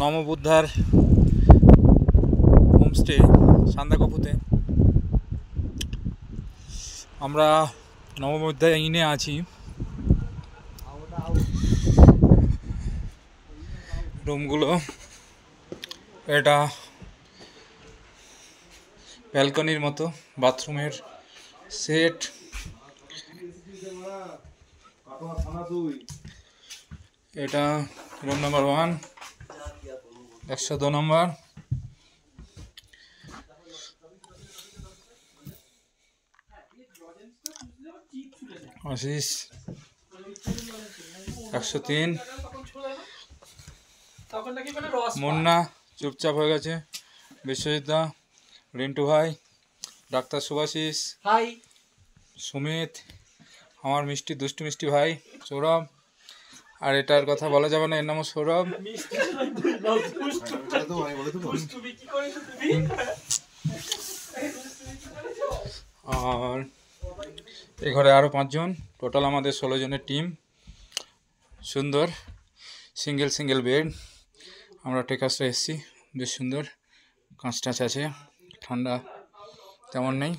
নমবুদ্ধার homestay সান্দাকপুতে। আমরা নববুদ্ধা ইনে আছি। রুমগুলো এটা ব্যালকনির মতো, বাথরুমের সেট। এটা রুম নাম্বার 1, 102 নম্বর। আশিস 103। মুন্না চুপচাপ হয়ে গেছে। বিশ্বজিৎ দা, রিন্টু ভাই, ডাক্তার সুভাশিস, হাই, সুমিত, আমার মিষ্টি দুষ্টু মিষ্টি ভাই সৌরভ। আর এটার কথা বলা যাবে না, এর নামও সৌরভ। আর এই ঘরে আরও 5 জন, টোটাল আমাদের 16 জনের টিম। সুন্দর সিঙ্গেল বেড। আমরা টেকাসটা এসেছি, বেশ সুন্দর, কাঁচ টাচ আছে, ঠান্ডা তেমন নেই।